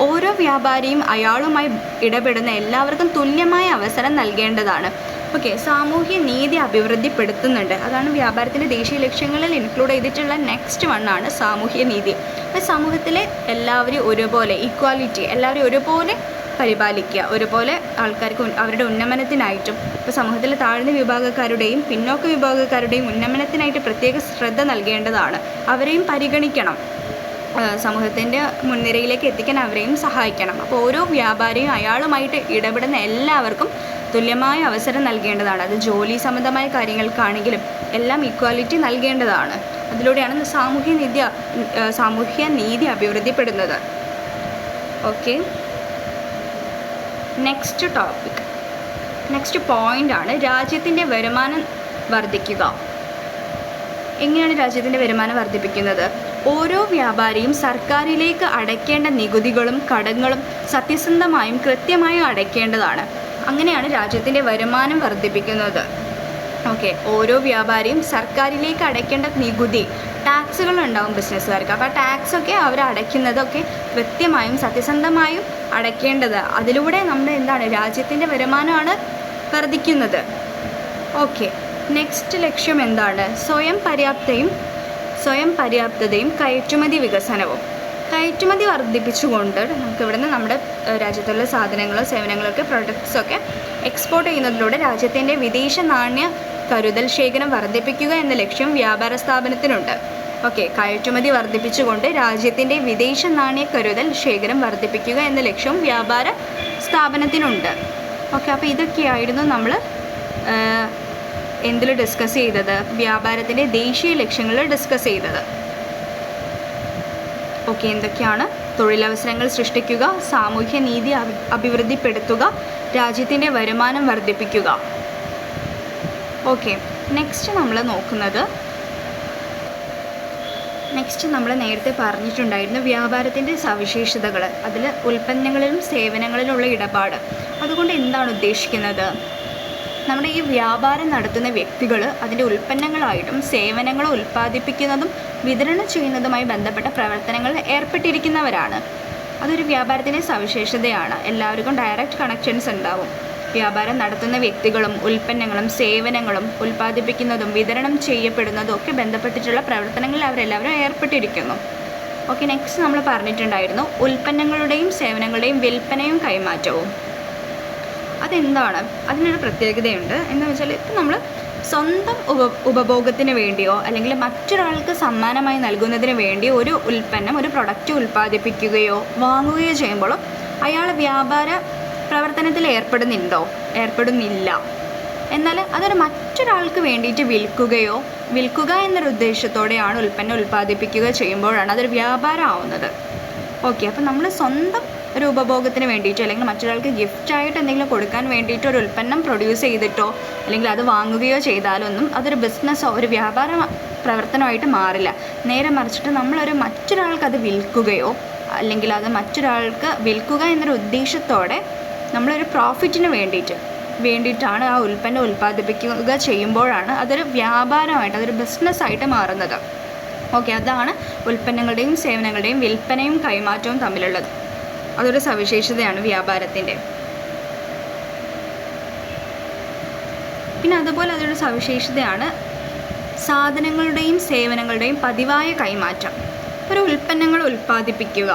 ഓരോ വ്യാപാരിയും അയാളുമായി ഇടപെടുന്ന എല്ലാവർക്കും തുല്യമായ അവസരം നൽകേണ്ടതാണ്. ഓക്കെ, സാമൂഹ്യ നീതി അഭിവൃദ്ധിപ്പെടുത്തുന്നുണ്ട്. അതാണ് വ്യാപാരത്തിൻ്റെ ദേശീയ ലക്ഷ്യങ്ങളിൽ ഇൻക്ലൂഡ് ചെയ്തിട്ടുള്ള നെക്സ്റ്റ് വണ്ണാണ് സാമൂഹ്യ നീതി. അപ്പോൾ സമൂഹത്തിലെ എല്ലാവരും ഒരുപോലെ, ഈക്വാലിറ്റി, എല്ലാവരും ഒരുപോലെ പരിപാലിക്കുക, ഒരുപോലെ ആൾക്കാർക്ക് അവരുടെ ഉന്നമനത്തിനായിട്ടും. ഇപ്പോൾ സമൂഹത്തിലെ താഴ്ന്ന വിഭാഗക്കാരുടെയും പിന്നോക്ക വിഭാഗക്കാരുടെയും ഉന്നമനത്തിനായിട്ട് പ്രത്യേക ശ്രദ്ധ നൽകേണ്ടതാണ്. അവരെയും പരിഗണിക്കണം, സമൂഹത്തിൻ്റെ മുൻനിരയിലേക്ക് എത്തിക്കാൻ അവരെയും സഹായിക്കണം. അപ്പോൾ ഓരോ വ്യാപാരിയും അയാളുമായിട്ട് ഇടപെടുന്ന എല്ലാവർക്കും തുല്യമായ അവസരം നൽകേണ്ടതാണ്. അത് ജോലി സംബന്ധമായ കാര്യങ്ങൾക്കാണെങ്കിലും എല്ലാം ഈക്വാലിറ്റി നൽകേണ്ടതാണ്. അതിലൂടെയാണ് സാമൂഹ്യ നീതി അഭിവൃദ്ധിപ്പെടുന്നത്. ഓക്കെ, നെക്സ്റ്റ് പോയിൻ്റാണ് രാജ്യത്തിൻ്റെ വരുമാനം വർദ്ധിക്കുക. എങ്ങനെയാണ് രാജ്യത്തിൻ്റെ വരുമാനം വർദ്ധിപ്പിക്കുന്നത്? ഓരോ വ്യാപാരിയും സർക്കാരിലേക്ക് അടയ്ക്കേണ്ട നികുതികളും കടങ്ങളും സത്യസന്ധമായും കൃത്യമായും അടയ്ക്കേണ്ടതാണ്. അങ്ങനെയാണ് രാജ്യത്തിൻ്റെ വരുമാനം വർദ്ധിപ്പിക്കുന്നത്. ഓക്കെ, ഓരോ വ്യാപാരിയും സർക്കാരിലേക്ക് അടയ്ക്കേണ്ട നികുതി, ടാക്സുകൾ ഉണ്ടാവും ബിസിനസ്സുകാർക്ക്. അപ്പോൾ ആ ടാക്സൊക്കെ അവർ അടയ്ക്കുന്നതൊക്കെ കൃത്യമായും സത്യസന്ധമായും അടയ്ക്കേണ്ടത്. അതിലൂടെ നമ്മുടെ രാജ്യത്തിൻ്റെ വരുമാനമാണ് വർദ്ധിക്കുന്നത്. ഓക്കെ, നെക്സ്റ്റ് ലക്ഷ്യം എന്താണ്? സ്വയം പര്യാപ്തതയും കയറ്റുമതി വികസനവും. കയറ്റുമതി വർദ്ധിപ്പിച്ചുകൊണ്ട് നമുക്ക് ഇവിടുന്ന് നമ്മുടെ രാജ്യത്തുള്ള സാധനങ്ങളോ സേവനങ്ങളൊക്കെ പ്രൊഡക്ട്സൊക്കെ എക്സ്പോർട്ട് ചെയ്യുന്നതിലൂടെ രാജ്യത്തിൻ്റെ വിദേശ നാണ്യ കരുതൽ ശേഖരം വർദ്ധിപ്പിക്കുക എന്ന ലക്ഷ്യം വ്യാപാര സ്ഥാപനത്തിനുണ്ട്. ഓക്കെ, കയറ്റുമതി വർദ്ധിപ്പിച്ചുകൊണ്ട് രാജ്യത്തിൻ്റെ വിദേശ നാണ്യ കരുതൽ ശേഖരം വർദ്ധിപ്പിക്കുക എന്ന ലക്ഷ്യം വ്യാപാര സ്ഥാപനത്തിനുണ്ട്. ഓക്കെ, അപ്പോൾ ഇതൊക്കെയായിരുന്നു നമ്മൾ എന്തിൽ ഡിസ്കസ് ചെയ്തത്? വ്യാപാരത്തിൻ്റെ ദേശീയ ലക്ഷ്യങ്ങളിൽ ഡിസ്കസ് ചെയ്തത്. ഓക്കെ, എന്തൊക്കെയാണ്? തൊഴിലവസരങ്ങൾ സൃഷ്ടിക്കുക, സാമൂഹ്യ നീതി അഭിവൃദ്ധിപ്പെടുത്തുക, രാജ്യത്തിൻ്റെ വരുമാനം വർദ്ധിപ്പിക്കുക. ഓക്കെ, നെക്സ്റ്റ് നമ്മൾ നേരത്തെ പറഞ്ഞിട്ടുണ്ടായിരുന്നു വ്യാപാരത്തിൻ്റെ സവിശേഷതകൾ. അതിൽ ഉൽപ്പന്നങ്ങളിലും സേവനങ്ങളിലുള്ള ഇടപാട്. അതുകൊണ്ട് എന്താണ് ഉദ്ദേശിക്കുന്നത്? നമ്മുടെ ഈ വ്യാപാരം നടത്തുന്ന വ്യക്തികൾ അതിൻ്റെ ഉൽപ്പന്നങ്ങളായിട്ടും സേവനങ്ങളും ഉൽപ്പാദിപ്പിക്കുന്നതും വിതരണം ചെയ്യുന്നതുമായി ബന്ധപ്പെട്ട പ്രവർത്തനങ്ങളിൽ ഏർപ്പെട്ടിരിക്കുന്നവരാണ്. അതൊരു വ്യാപാരത്തിൻ്റെ സവിശേഷതയാണ്. എല്ലാവർക്കും ഡയറക്റ്റ് കണക്ഷൻസ് ഉണ്ടാവും. വ്യാപാരം നടത്തുന്ന വ്യക്തികളും ഉൽപ്പന്നങ്ങളും സേവനങ്ങളും ഉൽപ്പാദിപ്പിക്കുന്നതും വിതരണം ചെയ്യപ്പെടുന്നതും ഒക്കെ ബന്ധപ്പെട്ടിട്ടുള്ള പ്രവർത്തനങ്ങളിൽ അവരെല്ലാവരും ഏർപ്പെട്ടിരിക്കുന്നു. ഓക്കെ, നെക്സ്റ്റ് നമ്മൾ പറഞ്ഞിട്ടുണ്ടായിരുന്നു ഉൽപ്പന്നങ്ങളുടെയും സേവനങ്ങളുടെയും വിൽപ്പനയും കൈമാറ്റവും. അതെന്താണ്? അതിനൊരു പ്രത്യേകതയുണ്ട്. എന്താണെന്ന് വെച്ചാൽ ഇപ്പം നമ്മൾ സ്വന്തം ഉപഭോഗത്തിന് വേണ്ടിയോ അല്ലെങ്കിൽ മറ്റൊരാൾക്ക് സമ്മാനമായി നൽകുന്നതിന് വേണ്ടി ഒരു പ്രൊഡക്റ്റ് ഉൽപ്പാദിപ്പിക്കുകയോ വാങ്ങുകയോ ചെയ്യുമ്പോൾ അയാൾ വ്യാപാര പ്രവർത്തനത്തിൽ ഏർപ്പെടുന്നില്ല. എന്നാൽ അതൊരു മറ്റൊരാൾക്ക് വേണ്ടിയിട്ട് വിൽക്കുക എന്നൊരു ഉദ്ദേശത്തോടെയാണ് ഉൽപ്പന്നം ഉൽപ്പാദിപ്പിക്കുക ചെയ്യുമ്പോഴാണ് അതൊരു വ്യാപാരം ആവുന്നത്. ഓക്കെ, അപ്പം നമ്മൾ സ്വന്തം ഒരു ഉപഭോഗത്തിന് വേണ്ടിയിട്ടോ അല്ലെങ്കിൽ മറ്റൊരാൾക്ക് ഗിഫ്റ്റായിട്ട് എന്തെങ്കിലും കൊടുക്കാൻ വേണ്ടിയിട്ടോ ഒരു ഉൽപ്പന്നം പ്രൊഡ്യൂസ് ചെയ്തിട്ടോ അല്ലെങ്കിൽ അത് വാങ്ങുകയോ ചെയ്താലൊന്നും അതൊരു ബിസിനസ്സോ ഒരു വ്യാപാര പ്രവർത്തനമായിട്ട് മാറില്ല. നേരെ മറിച്ചിട്ട് നമ്മളൊരു മറ്റൊരാൾക്ക് അത് വിൽക്കുകയോ അല്ലെങ്കിൽ അത് മറ്റൊരാൾക്ക് വിൽക്കുക എന്നൊരു ഉദ്ദേശത്തോടെ നമ്മളൊരു പ്രോഫിറ്റിന് വേണ്ടിയിട്ടാണ് ആ ഉൽപ്പന്നം ഉൽപ്പാദിപ്പിക്കുക ചെയ്യുമ്പോഴാണ് അതൊരു വ്യാപാരമായിട്ട് അതൊരു ബിസിനസ്സായിട്ട് മാറുന്നത്. ഓക്കെ, അതാണ് ഉൽപ്പന്നങ്ങളുടെയും സേവനങ്ങളുടെയും വിൽപ്പനയും കൈമാറ്റവും തമ്മിലുള്ളത്. അതൊരു സവിശേഷതയാണ് വ്യാപാരത്തിൻ്റെ. പിന്നെ അതുപോലെ അതൊരു സവിശേഷതയാണ് സാധനങ്ങളുടെയും സേവനങ്ങളുടെയും പതിവായ കൈമാറ്റം. ഒരു ഉൽപ്പന്നങ്ങൾ ഉൽപ്പാദിപ്പിക്കുക,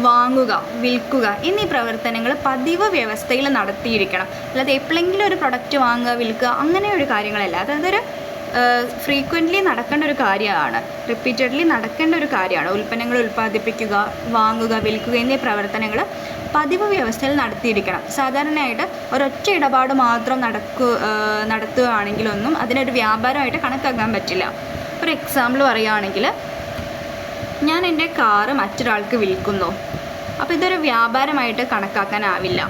വാങ്ങുക, വിൽക്കുക എന്നീ പ്രവർത്തനങ്ങൾ പതിവ് വ്യവസ്ഥയിൽ നടത്തിയിരിക്കണം. അല്ലാതെ എപ്പോഴെങ്കിലും ഒരു പ്രൊഡക്റ്റ് വാങ്ങുക, വിൽക്കുക അങ്ങനെ ഒരു കാര്യങ്ങളല്ല. അതൊരു ഫ്രീക്വൻ്റ്ലി നടക്കേണ്ട ഒരു കാര്യമാണ്, റിപ്പീറ്റഡ്ലി നടക്കേണ്ട ഒരു കാര്യമാണ്. ഉൽപ്പന്നങ്ങൾ ഉൽപ്പാദിപ്പിക്കുക, വാങ്ങുക, വിൽക്കുക എന്നീ പ്രവർത്തനങ്ങൾ പതിവ് വ്യവസ്ഥയിൽ നടത്തിയിരിക്കണം. സാധാരണയായിട്ട് ഒരൊറ്റ ഇടപാട് മാത്രം നടത്തുകയാണെങ്കിലൊന്നും അതിനൊരു വ്യാപാരമായിട്ട് കണക്കാക്കാൻ പറ്റില്ല. ഒരു എക്സാമ്പിൾ പറയുകയാണെങ്കിൽ, ഞാൻ എൻ്റെ കാറ് മറ്റൊരാൾക്ക് വിൽക്കുന്നു. അപ്പോൾ ഇതൊരു വ്യാപാരമായിട്ട് കണക്കാക്കാനാവില്ല.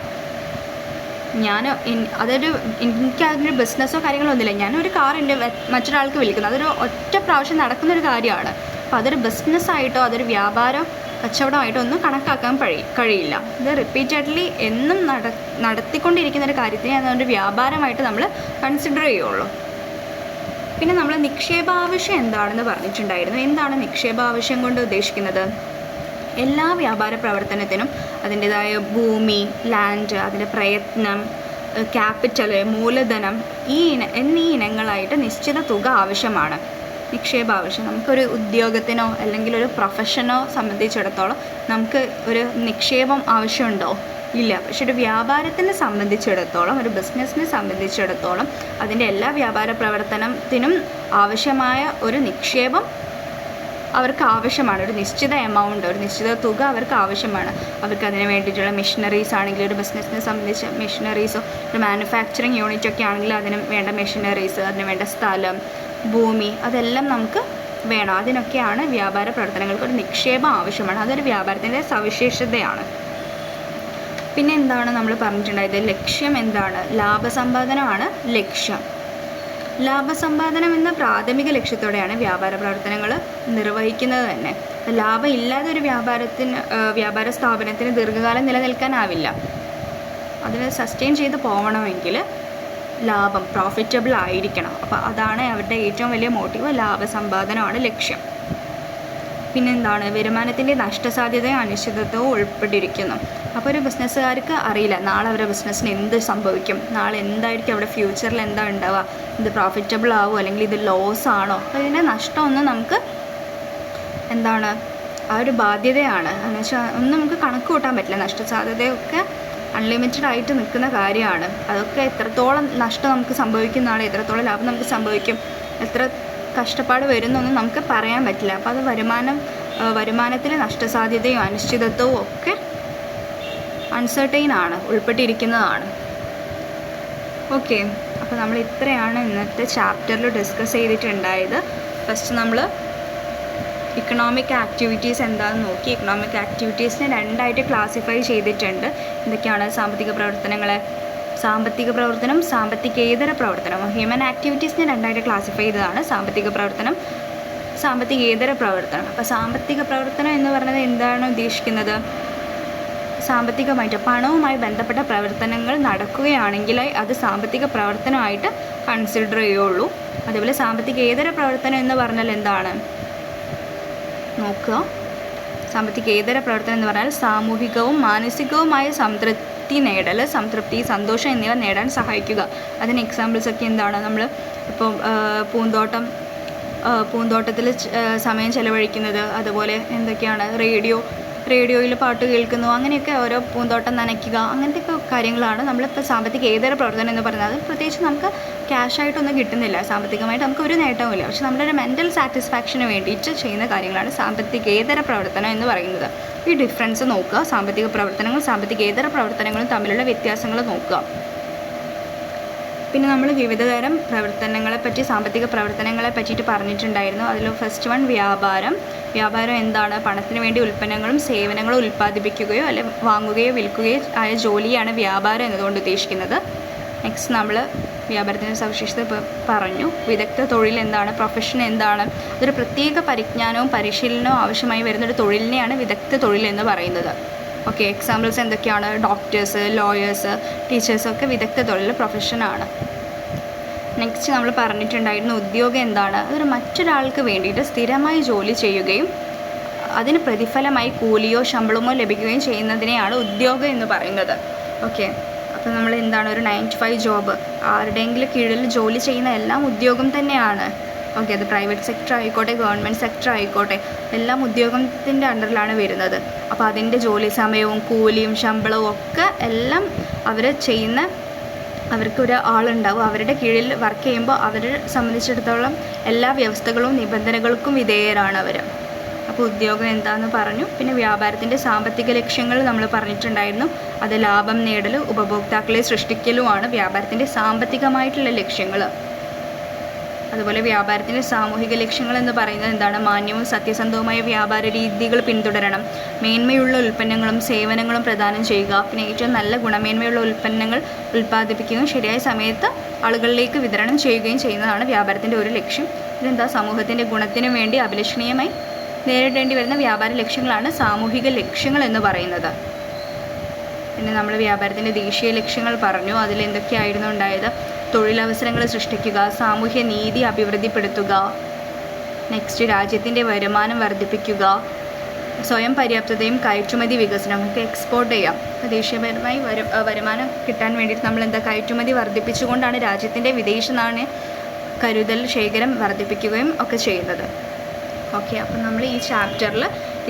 എനിക്കതൊരു ബിസിനസ്സോ കാര്യങ്ങളോ ഒന്നുമില്ല. ഞാനൊരു കാർ എൻ്റെ മറ്റൊരാൾക്ക് വിൽക്കുന്നു. അതൊരു ഒറ്റ പ്രാവശ്യം നടക്കുന്നൊരു കാര്യമാണ്. അപ്പോൾ അതൊരു ബിസിനസ്സായിട്ടോ അതൊരു വ്യാപാരം കച്ചവടമായിട്ടോ ഒന്നും കണക്കാക്കാൻ കഴിയില്ല. ഇത് റിപ്പീറ്റഡ്ലി എന്നും നടത്തിക്കൊണ്ടിരിക്കുന്നൊരു കാര്യത്തിനെ അതൊരു വ്യാപാരമായിട്ട് നമ്മൾ കൺസിഡർ ചെയ്യുള്ളൂ. പിന്നെ നമ്മൾ നിക്ഷേപാവശ്യം എന്താണെന്ന് പറഞ്ഞിട്ടുണ്ടായിരുന്നു. എന്താണ് നിക്ഷേപാവശ്യം കൊണ്ട് ഉദ്ദേശിക്കുന്നത്? എല്ലാ വ്യാപാര പ്രവർത്തനത്തിനും അതിൻ്റേതായ ഭൂമി, ലാൻഡ്, അതിൻ്റെ പ്രയത്നം, ക്യാപിറ്റൽ, മൂലധനം എന്നീ ഇനങ്ങളായിട്ട് നിശ്ചിത തുക ആവശ്യമാണ്. നിക്ഷേപാവശ്യം നമുക്കൊരു ഉദ്യോഗത്തിനോ അല്ലെങ്കിൽ ഒരു പ്രൊഫഷനോ സംബന്ധിച്ചിടത്തോളം നമുക്ക് ഒരു നിക്ഷേപം ആവശ്യമുണ്ടോ? ഇല്ല. പക്ഷെ ഒരു വ്യാപാരത്തിനെ സംബന്ധിച്ചിടത്തോളം, ഒരു ബിസിനസ്സിനെ സംബന്ധിച്ചിടത്തോളം അതിൻ്റെ എല്ലാ വ്യാപാര പ്രവർത്തനത്തിനും ആവശ്യമായ ഒരു നിക്ഷേപം അവർക്ക് ആവശ്യമാണ്. ഒരു നിശ്ചിത എമൗണ്ട്, ഒരു നിശ്ചിത തുക അവർക്ക് ആവശ്യമാണ്. അവർക്ക് അതിന് വേണ്ടിയിട്ടുള്ള മെഷീനറീസ് ആണെങ്കിൽ, ഒരു ബിസിനസ്സിനെ സംബന്ധിച്ച് മെഷീനറീസോ ഒരു മാനുഫാക്ചറിങ് യൂണിറ്റൊക്കെ ആണെങ്കിൽ അതിന് വേണ്ട മെഷീനറീസ്, അതിന് വേണ്ട സ്ഥലം, ഭൂമി, അതെല്ലാം നമുക്ക് വേണം. അതിനൊക്കെയാണ് വ്യാപാര പ്രവർത്തനങ്ങൾക്ക് ഒരു നിക്ഷേപം ആവശ്യമാണ്. അതൊരു വ്യാപാരത്തിൻ്റെ സവിശേഷതയാണ്. പിന്നെ എന്താണ് നമ്മൾ പറഞ്ഞിട്ടുണ്ടായത്? ലക്ഷ്യം എന്താണ്? ലാഭസമ്പാദനമാണ് ലക്ഷ്യം. ലാഭസമ്പാദനം എന്ന പ്രാഥമിക ലക്ഷ്യത്തോടെയാണ് വ്യാപാര പ്രവർത്തനങ്ങൾ നിർവഹിക്കുന്നത് തന്നെ. ലാഭം ഇല്ലാതെ ഒരു വ്യാപാര സ്ഥാപനത്തിന് ദീർഘകാലം നിലനിൽക്കാനാവില്ല. അതിന് സസ്റ്റെയിൻ ചെയ്ത് പോകണമെങ്കിൽ ലാഭം, പ്രോഫിറ്റബിൾ ആയിരിക്കണം. അപ്പോൾ അതാണ് അവരുടെ ഏറ്റവും വലിയ മോട്ടീവ്. ലാഭസമ്പാദനമാണ് ലക്ഷ്യം. പിന്നെന്താണ്? വരുമാനത്തിൻ്റെ നഷ്ടസാധ്യതയും അനിശ്ചിതത്വവും ഉൾപ്പെട്ടിരിക്കുന്നു. അപ്പോൾ ഒരു ബിസിനസ്സുകാർക്ക് അറിയില്ല നാളെ അവരുടെ ബിസിനസ്സിന് എന്ത് സംഭവിക്കും, നാളെ എന്തായിരിക്കും അവിടെ ഫ്യൂച്ചറിൽ എന്താ ഉണ്ടാവുക, ഇത് പ്രോഫിറ്റബിൾ ആവുമോ അല്ലെങ്കിൽ ഇത് ലോസ് ആണോ. അപ്പോൾ ഇതിൻ്റെ നഷ്ടമൊന്നും നമുക്ക് എന്താണ് ആ ഒരു ബാധ്യതയാണ്. എന്ന് വെച്ചാൽ ഒന്നും നമുക്ക് കണക്ക് കൂട്ടാൻ പറ്റില്ല. നഷ്ടസാധ്യതയൊക്കെ അൺലിമിറ്റഡ് ആയിട്ട് നിൽക്കുന്ന കാര്യമാണ്. അതൊക്കെ എത്രത്തോളം നഷ്ടം നമുക്ക് സംഭവിക്കുന്നതാണ്, എത്രത്തോളം ലാഭം നമുക്ക് സംഭവിക്കും, എത്ര കഷ്ടപ്പാട് വരുന്നൊന്നും നമുക്ക് പറയാൻ പറ്റില്ല. അപ്പോൾ അത് വരുമാനത്തിലെ നഷ്ടസാധ്യതയും അനിശ്ചിതത്വവും ഒക്കെ അൺസർട്ടൈനാണ്, ഉൾപ്പെട്ടിരിക്കുന്നതാണ്. ഓക്കെ, അപ്പോൾ നമ്മൾ ഇത്രയാണ് ഇന്നത്തെ ചാപ്റ്ററിൽ ഡിസ്കസ് ചെയ്തിട്ടുണ്ടായത്. ഫസ്റ്റ് നമ്മൾ ഇക്കണോമിക് ആക്ടിവിറ്റീസ് എന്താണെന്ന് നോക്കി. ഇക്കണോമിക് ആക്ടിവിറ്റീസിനെ രണ്ടായിട്ട് ക്ലാസിഫൈ ചെയ്തിട്ടുണ്ട്. എന്തൊക്കെയാണ്? സാമ്പത്തിക പ്രവർത്തനം, സാമ്പത്തികേതര പ്രവർത്തനം. ഹ്യൂമൻ ആക്ടിവിറ്റീസിനെ രണ്ടായിട്ട് ക്ലാസിഫൈ ചെയ്തതാണ് സാമ്പത്തിക പ്രവർത്തനം, സാമ്പത്തികേതര പ്രവർത്തനം. അപ്പോൾ സാമ്പത്തിക പ്രവർത്തനം എന്ന് പറയുന്നത് എന്താണ് ഉദ്ദേശിക്കുന്നത്? സാമ്പത്തികമായിട്ട് പണവുമായി ബന്ധപ്പെട്ട പ്രവർത്തനങ്ങൾ നടക്കുകയാണെങ്കിൽ അത് സാമ്പത്തിക പ്രവർത്തനമായിട്ട് കൺസിഡർ ചെയ്യുള്ളൂ. അതേപോലെ സാമ്പത്തികേതര പ്രവർത്തനം എന്ന് പറഞ്ഞാൽ എന്താണ് നോക്കുക. സാമ്പത്തികേതര പ്രവർത്തനം എന്ന് പറഞ്ഞാൽ സാമൂഹികവും മാനസികവുമായ സംതൃപ്തി, സന്തോഷം എന്നിവ നേടാൻ സഹായിക്കുക. അതിന് എക്സാമ്പിൾസൊക്കെ എന്താണ്? നമ്മൾ ഇപ്പോൾ പൂന്തോട്ടത്തിൽ സമയം ചെലവഴിക്കുന്നത്, അതുപോലെ എന്തൊക്കെയാണ് റേഡിയോയിൽ പാട്ട് കേൾക്കുന്നു, അങ്ങനെയൊക്കെ ഓരോ പൂന്തോട്ടം നനയ്ക്കുക, അങ്ങനത്തെയൊക്കെ കാര്യങ്ങളാണ് നമ്മളിപ്പോൾ സാമ്പത്തികേതര പ്രവർത്തനം എന്ന് പറയുന്നത്. അത് പ്രത്യേകിച്ച് നമുക്ക് ക്യാഷായിട്ടൊന്നും കിട്ടുന്നില്ല, സാമ്പത്തികമായിട്ട് നമുക്ക് ഒരു നേട്ടവുമില്ല. പക്ഷെ നമ്മുടെ ഒരു മെൻ്റൽ സാറ്റിസ്ഫാക്ഷന് വേണ്ടിയിട്ട് ചെയ്യുന്ന കാര്യങ്ങളാണ് സാമ്പത്തികേതര പ്രവർത്തനം എന്ന് പറയുന്നത്. ഈ ഡിഫറൻസ് നോക്കുക. സാമ്പത്തിക പ്രവർത്തനങ്ങളും സാമ്പത്തികേതര പ്രവർത്തനങ്ങളും തമ്മിലുള്ള വ്യത്യാസങ്ങൾ നോക്കുക. പിന്നെ നമ്മൾ വിവിധതരം സാമ്പത്തിക പ്രവർത്തനങ്ങളെ പറ്റിയിട്ട് പറഞ്ഞിട്ടുണ്ടായിരുന്നു. അതിൽ ഫസ്റ്റ് വൺ വ്യാപാരം, വ്യാപാരം എന്താണ്? പണത്തിന് വേണ്ടി ഉൽപ്പന്നങ്ങളും സേവനങ്ങളും ഉൽപ്പാദിപ്പിക്കുകയോ അല്ലെ വാങ്ങുകയോ വിൽക്കുകയോ ആയ ജോലിയാണ് വ്യാപാരം എന്നതുകൊണ്ട് ഉദ്ദേശിക്കുന്നത്. നെക്സ്റ്റ് നമ്മൾ വ്യാപാരത്തിൻ്റെ സവിശേഷത പറഞ്ഞു. വിദഗ്ധ തൊഴിൽ എന്താണ്? പ്രൊഫഷൻ എന്താണ്? അതൊരു പ്രത്യേക പരിജ്ഞാനവും പരിശീലനവും ആവശ്യമായി വരുന്നൊരു തൊഴിലിനെയാണ് വിദഗ്ധ തൊഴിൽ എന്ന് പറയുന്നത്. ഓക്കെ, എക്സാമ്പിൾസ് എന്തൊക്കെയാണ്? ഡോക്ടേഴ്സ്, ലോയേഴ്സ്, ടീച്ചേഴ്സൊക്കെ വിദഗ്ധ തൊഴിൽ പ്രൊഫഷനാണ്. നെക്സ്റ്റ് നമ്മൾ പറഞ്ഞിട്ടുണ്ടായിരുന്നു ഉദ്യോഗം എന്താണ്? അതൊരു മറ്റൊരാൾക്ക് വേണ്ടിയിട്ട് സ്ഥിരമായി ജോലി ചെയ്യുകയും അതിന് പ്രതിഫലമായി കൂലിയോ ശമ്പളമോ ലഭിക്കുകയും ചെയ്യുന്നതിനെയാണ് ഉദ്യോഗം എന്ന് പറയുന്നത്. ഓക്കെ, അപ്പോൾ നമ്മൾ എന്താണ്, ഒരു 9 to 5 ജോബ്, ആരുടെയെങ്കിലും കീഴിൽ ജോലി ചെയ്യുന്ന എല്ലാം ഉദ്യോഗം തന്നെയാണ്. ഓക്കെ, അത് പ്രൈവറ്റ് സെക്ടർ ആയിക്കോട്ടെ ഗവൺമെൻറ് സെക്ടർ ആയിക്കോട്ടെ എല്ലാം ഉദ്യോഗത്തിൻ്റെ അണ്ടറിലാണ് വരുന്നത്. അപ്പോൾ അതിൻ്റെ ജോലി സമയവും കൂലിയും ശമ്പളവും ഒക്കെ എല്ലാം അവർ ചെയ്യുന്ന, അവർക്കൊരു ആളുണ്ടാവും, അവരുടെ കീഴിൽ വർക്ക് ചെയ്യുമ്പോൾ അവരെ സംബന്ധിച്ചിടത്തോളം എല്ലാ വ്യവസ്ഥകളും നിബന്ധനകൾക്കും വിധേയരാണ് അവർ. അപ്പോൾ ഉദ്യോഗം എന്താണെന്ന് പറഞ്ഞു. പിന്നെ വ്യാപാരത്തിൻ്റെ സാമ്പത്തിക ലക്ഷ്യങ്ങൾ നമ്മൾ പറഞ്ഞിട്ടുണ്ടായിരുന്നു. അത് ലാഭം നേടൽ, ഉപഭോക്താക്കളെ സൃഷ്ടിക്കലുമാണ് വ്യാപാരത്തിൻ്റെ സാമ്പത്തികമായിട്ടുള്ള ലക്ഷ്യങ്ങൾ. അതുപോലെ വ്യാപാരത്തിൻ്റെ സാമൂഹിക ലക്ഷ്യങ്ങൾ എന്ന് പറയുന്നത് എന്താണ്? മാന്യവും സത്യസന്ധവുമായ വ്യാപാര രീതികൾ പിന്തുടരണം, മേന്മയുള്ള ഉൽപ്പന്നങ്ങളും സേവനങ്ങളും പ്രദാനം ചെയ്യുക, പിന്നെ ഏറ്റവും നല്ല ഗുണമേന്മയുള്ള ഉൽപ്പന്നങ്ങൾ ഉൽപ്പാദിപ്പിക്കുകയും ശരിയായ സമയത്ത് ആളുകളിലേക്ക് വിതരണം ചെയ്യുകയും ചെയ്യുന്നതാണ് വ്യാപാരത്തിൻ്റെ ഒരു ലക്ഷ്യം. ഇതെന്താ? സമൂഹത്തിൻ്റെ ഗുണത്തിനു വേണ്ടി അഭിലഷണീയമായി നേരിടേണ്ടി വരുന്ന വ്യാപാര ലക്ഷ്യങ്ങളാണ് സാമൂഹിക ലക്ഷ്യങ്ങൾ എന്ന് പറയുന്നത്. പിന്നെ നമ്മൾ വ്യാപാരത്തിൻ്റെ ദേശീയ ലക്ഷ്യങ്ങൾ പറഞ്ഞു. അതിലെന്തൊക്കെയായിരുന്നു ഉണ്ടായത്? തൊഴിലവസരങ്ങൾ സൃഷ്ടിക്കുക, സാമൂഹ്യ നീതി അഭിവൃദ്ധിപ്പെടുത്തുക, നെക്സ്റ്റ് രാജ്യത്തിൻ്റെ വരുമാനം വർദ്ധിപ്പിക്കുക, സ്വയം പര്യാപ്തതയും കയറ്റുമതി വികസനവും ഒക്കെ എക്സ്പോർട്ട് ചെയ്യാം. ദേശീയപരമായി വരുമാനം കിട്ടാൻ വേണ്ടിയിട്ട് നമ്മൾ കയറ്റുമതി വർദ്ധിപ്പിച്ചുകൊണ്ടാണ് രാജ്യത്തിൻ്റെ വിദേശ നാണ്യ കരുതൽ ശേഖരം വർദ്ധിപ്പിക്കുകയും ഒക്കെ ചെയ്യുന്നത്. ഓക്കെ, അപ്പോൾ നമ്മൾ ഈ ചാപ്റ്ററിൽ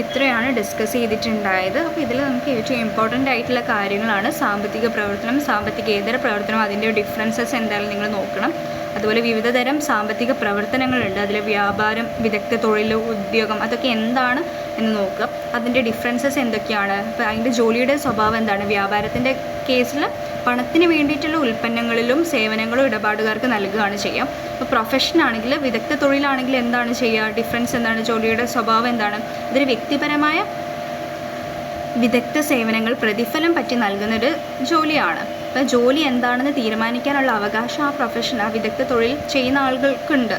ഇത്രയാണ് ഡിസ്കസ് ചെയ്തിട്ടുണ്ടായത്. അപ്പോൾ ഇതിൽ നമുക്ക് ഏറ്റവും ഇമ്പോർട്ടൻ്റ് ആയിട്ടുള്ള കാര്യങ്ങളാണ് സാമ്പത്തിക പ്രവർത്തനം, സാമ്പത്തികേതര പ്രവർത്തനം, അതിൻ്റെ ഡിഫറൻസസ് എന്തായാലും നിങ്ങൾ നോക്കണം. അതുപോലെ വിവിധ തരം സാമ്പത്തിക പ്രവർത്തനങ്ങളുണ്ട്. അതിൽ വ്യാപാരം, വിദഗ്ധ തൊഴിൽ, ഉദ്യോഗം, അതൊക്കെ എന്താണ് എന്ന് നോക്കുക. അതിൻ്റെ ഡിഫറൻസസ് എന്തൊക്കെയാണ്? അപ്പോൾ അതിൻ്റെ ജോലിയുടെ സ്വഭാവം എന്താണ്? വ്യാപാരത്തിൻ്റെ കേസിൽ പണത്തിന് വേണ്ടിയിട്ടുള്ള ഉൽപ്പന്നങ്ങളിലും സേവനങ്ങളും ഇടപാടുകാർക്ക് നൽകുകയാണ് ചെയ്യുക. അപ്പോൾ പ്രൊഫഷനാണെങ്കിൽ, വിദഗ്ധ തൊഴിലാണെങ്കിൽ എന്താണ് ചെയ്യുക? ഡിഫറൻസ് എന്താണ്? ജോലിയുടെ സ്വഭാവം എന്താണ്? അതൊരു വ്യക്തിപരമായ വിദഗ്ധ സേവനങ്ങൾ പ്രതിഫലം പറ്റി നൽകുന്നൊരു ജോലിയാണ്. അപ്പോൾ ജോലി എന്താണെന്ന് തീരുമാനിക്കാനുള്ള അവകാശം ആ പ്രൊഫഷൻ, ആ വിദഗ്ധ തൊഴിൽ ചെയ്യുന്ന ആളുകൾക്കുണ്ട്.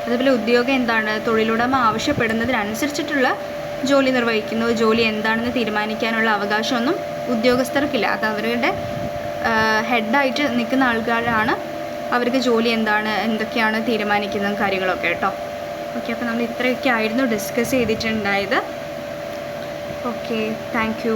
അതുപോലെ ഉദ്യോഗം എന്താണ്? തൊഴിലുടമ ആവശ്യപ്പെടുന്നതിനനുസരിച്ചിട്ടുള്ള ജോലി നിർവഹിക്കുന്നു. ജോലി എന്താണെന്ന് തീരുമാനിക്കാനുള്ള അവകാശമൊന്നും ഉദ്യോഗസ്ഥർക്കില്ല. അത് അവരുടെ ഹെഡായിട്ട് നിൽക്കുന്ന ആൾക്കാരാണ് അവർക്ക് ജോലി എന്താണ്, എന്തൊക്കെയാണ് തീരുമാനിക്കുന്ന കാര്യങ്ങളൊക്കെ കേട്ടോ. ഓക്കെ, അപ്പോൾ നമ്മൾ ഇത്രയൊക്കെ ആയിരുന്നു ഡിസ്കസ് ചെയ്തിട്ടുണ്ടായത്. Okay, thank U.